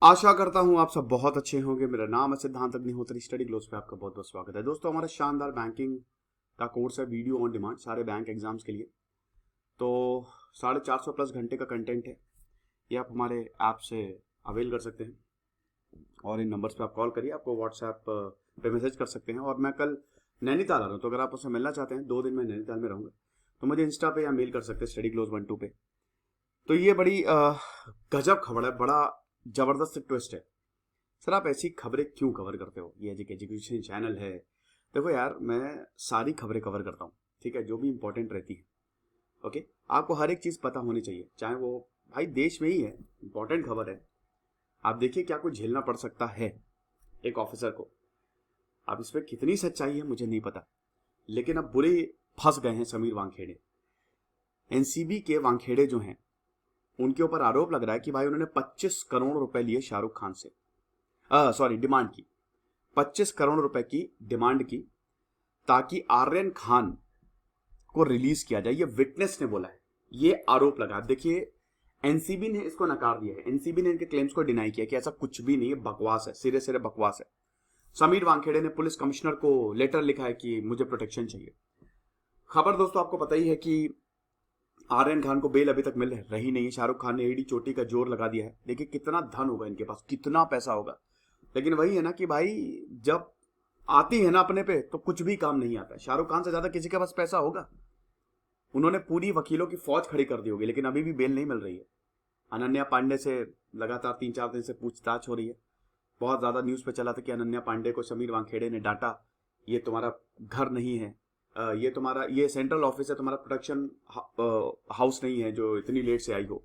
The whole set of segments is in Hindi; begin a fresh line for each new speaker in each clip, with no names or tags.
आशा करता हूं आप सब बहुत अच्छे होंगे। मेरा नाम है सिद्धांत अग्निहोत्री। स्टडी ग्लोस पे आपका बहुत बहुत स्वागत है। दोस्तों, हमारा शानदार बैंकिंग का कोर्स है, वीडियो ऑन डिमांड, सारे बैंक एग्जाम्स के लिए। तो 450 प्लस घंटे का कंटेंट है। ये आप हमारे ऐप से अवेल कर सकते हैं और इन नंबर्स पे आप कॉल करिए। आपको व्हाट्सएप पे मैसेज कर सकते हैं। और मैं कल नैनीताल आ रहा हूँ, तो अगर आप उससे मिलना चाहते हैं, 2 दिन मैं नैनीताल में रहूँगा, तो मुझे इंस्टा पे या मेल कर सकते हैं, स्टडी ग्लोस 12 पे। तो ये बड़ी गजब खबर है, बड़ा जबरदस्त ट्विस्ट है। सर, आप ऐसी खबरें क्यों कवर करते हो? ये एजुकेशन चैनल है। देखो यार, मैं सारी खबरें कवर करता हूँ, ठीक है, जो भी इंपॉर्टेंट रहती है। ओके, आपको हर एक चीज़ पता होनी चाहिए, चाहे वो भाई देश में ही है, इंपॉर्टेंट खबर है। आप देखिए क्या कुछ झेलना पड़ सकता है एक ऑफिसर को। अब इसमें कितनी सच्चाई है मुझे नहीं पता, लेकिन अब बुरे फंस गए हैं समीर वानखेड़े। एनसीबी के वानखेड़े जो हैं, उनके ऊपर आरोप लग रहा है कि भाई उन्होंने 25 करोड़ रुपए लिए शाहरुख खान से। सॉरी, डिमांड की 25 करोड़ रुपए की डिमांड की, ताकि आर्यन खान को रिलीज किया जाए। ये विटनेस ने बोला है, ये आरोप लगा। देखिए, एनसीबी ने इसको नकार दिया है। एनसीबी ने इनके क्लेम्स को डिनाई किया कि ऐसा कुछ भी नहीं है, बकवास है, सिरे सिरे बकवास है। समीर वानखेड़े ने पुलिस कमिश्नर को लेटर लिखा है कि मुझे प्रोटेक्शन चाहिए। खबर दोस्तों आपको पता ही है कि आर्यन खान को बेल अभी तक मिल रही नहीं है। शाहरुख खान ने एडी चोटी का जोर लगा दिया है। देखिए कितना धन होगा इनके पास, कितना पैसा होगा, लेकिन वही है ना कि भाई जब आती है ना अपने पे, तो कुछ भी काम नहीं आता है। शाहरुख खान से ज्यादा किसी के पास पैसा होगा? उन्होंने पूरी वकीलों की फौज खड़ी कर दी होगी, लेकिन अभी भी बेल नहीं मिल रही है। अनन्या पांडे से लगातार 3-4 दिन से पूछताछ हो रही है। बहुत ज्यादा न्यूज पे चला था कि अनन्या पांडे को समीर वानखेड़े ने डांटा, ये तुम्हारा घर नहीं है, ये तुम्हारा ये सेंट्रल ऑफिस है, तुम्हारा प्रोडक्शन हाउस नहीं है जो इतनी लेट से आई हो।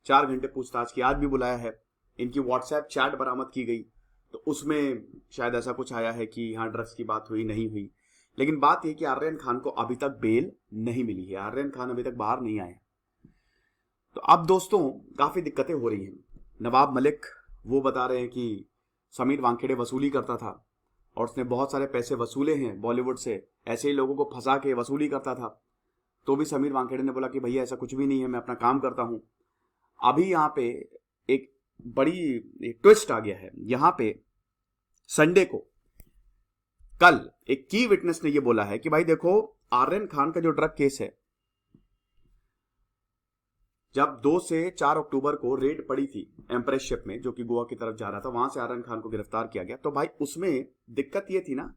4 घंटे पूछताछ की, आज भी बुलाया है। इनकी व्हाट्सएप चैट बरामद की गई, तो उसमें शायद ऐसा कुछ आया है कि हाँ ड्रग्स की बात हुई, नहीं हुई। लेकिन बात यह कि आर्यन खान को अभी तक बेल नहीं मिली है, आर्यन खान अभी तक बाहर नहीं आए। तो अब दोस्तों काफी दिक्कतें हो रही हैं। नवाब मलिक वो बता रहे हैं कि समीर वानखेड़े वसूली करता था और उसने बहुत सारे पैसे वसूले हैं बॉलीवुड से, ऐसे ही लोगों को फंसा के वसूली करता था। तो भी समीर वानखेड़े ने बोला कि भैया ऐसा कुछ भी नहीं है, मैं अपना काम करता हूं। अभी यहाँ पे एक बड़ी ट्विस्ट आ गया है। यहाँ पे संडे को कल एक की विटनेस ने यह बोला है कि भाई देखो, आर्यन खान का जो ड्रग केस है, जब 2 से 4 अक्टूबर को रेड पड़ी थी एम्प्रेस शिप में, जो कि गोवा की तरफ जा रहा था, वहां से आर्यन खान को गिरफ्तार किया गया। तो भाई उसमें दिक्कत ये थी ना,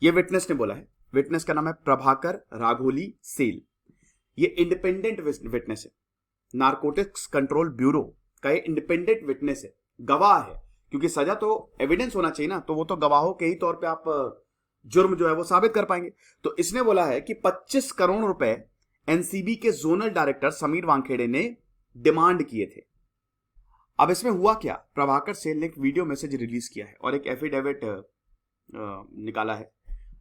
ये विटनेस ने बोला है। विटनेस का नाम है प्रभाकर राघोली सेल। ये इंडिपेंडेंट विटनेस है, नारकोटिक्स कंट्रोल ब्यूरो का ये इंडिपेंडेंट विटनेस है, गवाह है। क्योंकि सजा तो एविडेंस होना चाहिए ना, तो वो तो गवाहों के ही तौर पे आप जुर्म जो है वो साबित कर पाएंगे। तो इसने बोला है कि 25 करोड़ रुपए एनसीबी के जोनल डायरेक्टर समीर वानखेड़े ने डिमांड किए थे। अब इसमें हुआ क्या, प्रभाकर सेल ने एक वीडियो मैसेज रिलीज किया है और एक एफिडेविट निकाला है,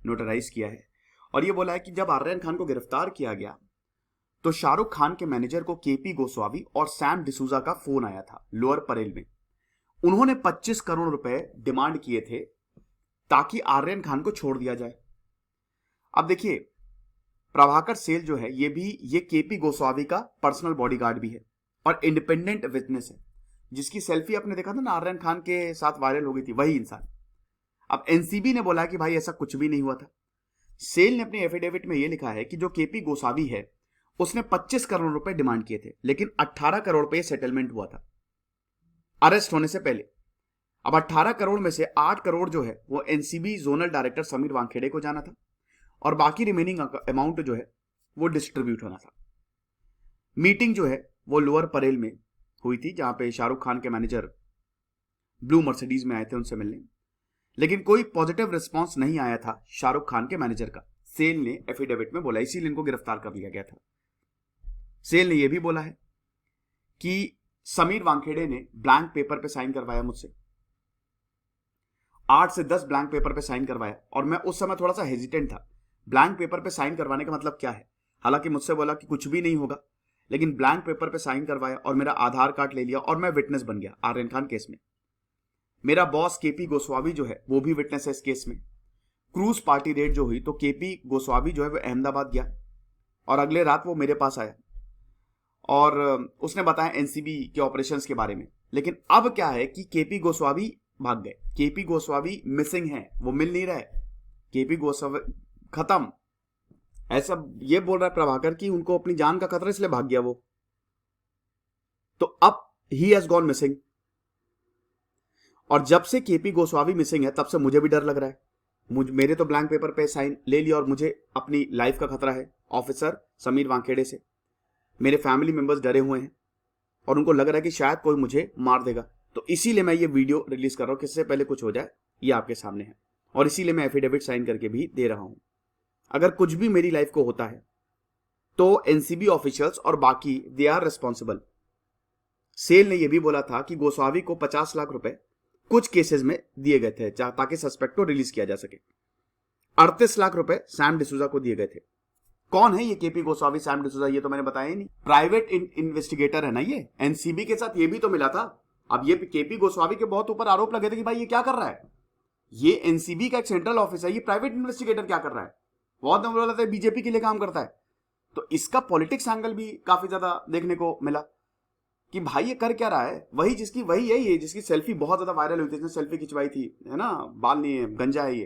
नोटराइज किया है, और ये बोला है कि जब आर्यन खान को गिरफ्तार किया गया तो शाहरुख खान के मैनेजर को केपी गोस्वामी और सैम डिसूजा का फोन आया था लोअर परेल में। उन्होंने 25 करोड़ रुपए डिमांड किए थे ताकि आर्यन खान को छोड़ दिया जाए। अब देखिए, प्रभाकर सेल जो है ये केपी गोस्वामी का पर्सनल बॉडीगार्ड भी है और इंडिपेंडेंट विटनेस है, जिसकी सेल्फी आपने देखा था ना आर्यन खान के साथ वायरल हो गई थी, वही इंसान। अब एनसीबी ने बोला कि भाई ऐसा कुछ भी नहीं हुआ था। सेल ने अपने एफिडेविट में यह लिखा है कि जो केपी गोस्वामी है उसने 25 करोड़ रुपए डिमांड किए थे, लेकिन 18 करोड़ पे सेटलमेंट हुआ था अरेस्ट होने से पहले। अब 18 करोड़ में से 8 करोड़ जो है वो NCB zonal director Sameer Wankhede को जाना था और बाकी रिमेनिंग अमाउंट जो है वो डिस्ट्रीब्यूट होना था। मीटिंग जो है वो लोअर परेल में हुई थी, जहां पे शाहरुख खान के मैनेजर ब्लू मर्सिडीज में आए थे उनसे मिलने, लेकिन कोई पॉजिटिव रिस्पांस नहीं आया था शाहरुख खान के मैनेजर का। सेल ने एफिडेविट में बोला, इसीलिए इनको गिरफ्तार कर लिया गया था। सेल ने यह भी बोला है कि समीर वानखेड़े ने ब्लैंक पेपर पे साइन करवाया मुझसे, 8 से 10 ब्लैंक पेपर पे साइन करवाया, और मैं उस समय थोड़ा सा हेजिटेंट था। ब्लैंक पेपर पे साइन करवाने का मतलब क्या है? हालांकि मुझसे बोला कि कुछ भी नहीं होगा, लेकिन ब्लैंक पेपर पे साइन करवाया और मेरा आधार कार्ड ले लिया और मैं विटनेस बन गया आर्यन खान केस में। मेरा बॉस केपी गोस्वामी जो है वो भी विटनेस है इस केस में। क्रूज पार्टी रेड जो हुई तो केपी गोस्वामी जो है वो अहमदाबाद गया और अगले रात वो मेरे पास आया और उसने बताया एनसीबी के ऑपरेशंस के बारे में। लेकिन अब क्या है कि केपी गोस्वामी भाग गए, केपी गोस्वामी मिसिंग है, वो मिल नहीं रहे, केपी गोस्वामी खत्म, ऐसा ये बोल रहा है प्रभाकर कि उनको अपनी जान का खतरा इसलिए भाग गया वो। तो अब ही हैज गॉन मिसिंग, और जब से केपी गोस्वामी मिसिंग है तब से मुझे भी डर लग रहा है। मेरे तो ब्लैंक पेपर पे साइन ले लिया और मुझे अपनी लाइफ का खतरा है ऑफिसर समीर वानखेड़े से। मेरे फैमिली मेंबर्स डरे हुए हैं और उनको लग रहा है कि शायद कोई मुझे मार देगा। तो इसीलिए मैं ये वीडियो रिलीज कर रहा हूं कि इससे पहले कुछ हो जाए, ये आपके सामने है, और इसीलिए मैं एफिडेविट साइन करके भी दे रहा हूं। अगर कुछ भी मेरी लाइफ को होता है तो एनसीबी ऑफिशियल्स और बाकी दे आर रिस्पॉन्सिबल। सेल ने यह भी बोला था कि गोस्वामी को 50 लाख रुपए कुछ केसेस में दिए गए थे ताकि सस्पेक्ट को रिलीज किया जा सके। 38 लाख रुपए सैम डिसूजा को दिए गए थे। कौन है ये केपी गोस्वामी, सैम डिसूजा? ये तो मैंने बताया ही नहीं। प्राइवेट इन्वेस्टिगेटर है ना ये, एनसीबी के साथ ये भी तो मिला था। अब ये केपी गोस्वामी के बहुत ऊपर आरोप लगे थे कि भाई ये क्या कर रहा है, ये एनसीबी का एक सेंट्रल ऑफिस है, ये प्राइवेट इन्वेस्टिगेटर क्या कर रहा है, बहुत बोला था बीजेपी के लिए काम करता है। तो इसका पॉलिटिक्स एंगल भी काफी ज्यादा देखने को मिला कि भाई ये कर क्या रहा है। वही है ये जिसकी सेल्फी बहुत ज्यादा वायरल हुई थी, जिसने सेल्फी खिंचवाई थी, है ना, बाल नहीं है, गंजा है ये,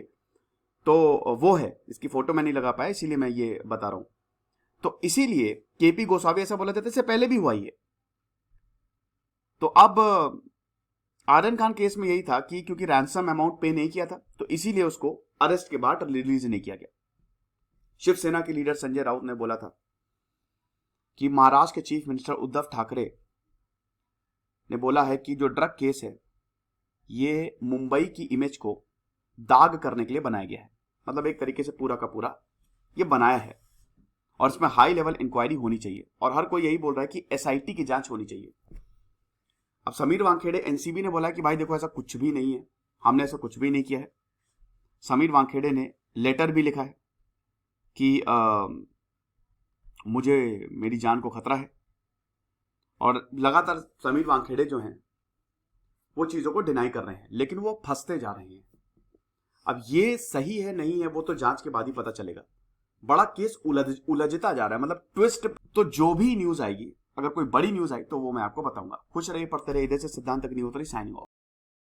तो वो है। इसकी फोटो मैं नहीं लगा पाया, इसीलिए मैं ये बता रहा हूं। तो इसीलिए केपी गोस्वामी ऐसा बोला था, इससे पहले भी हुआ ये। तो अब आर्यन खान केस में यही था कि क्योंकि रैंसम अमाउंट पे नहीं किया था तो इसीलिए उसको अरेस्ट के बाद रिलीज नहीं किया गया। शिवसेना के लीडर संजय राउत ने बोला था कि महाराष्ट्र के चीफ मिनिस्टर उद्धव ठाकरे ने बोला है कि जो ड्रग केस है ये मुंबई की इमेज को दाग करने के लिए बनाया गया है। मतलब एक तरीके से पूरा का पूरा ये बनाया है और इसमें हाई लेवल इंक्वायरी होनी चाहिए, और हर कोई यही बोल रहा है कि एसआईटी की जांच होनी चाहिए। अब समीर वानखेड़े, एनसीबी ने बोला है कि भाई देखो ऐसा कुछ भी नहीं है, हमने ऐसा कुछ भी नहीं किया है। समीर वानखेड़े ने लेटर भी लिखा है कि मुझे मेरी जान को खतरा है, और लगातार समीर वानखेड़े जो हैं वो चीजों को डिनाई कर रहे हैं, लेकिन वो फंसते जा रहे हैं। अब ये सही है नहीं है वो तो जांच के बाद ही पता चलेगा। बड़ा केस उलझता जा रहा है, मतलब ट्विस्ट। तो जो भी न्यूज आएगी, अगर कोई बड़ी न्यूज आई तो वो मैं आपको बताऊंगा। खुश रहिए, पढ़ते रहिए। इधर से सिद्धांत अग्निहोत्री साइनिंग ऑफ।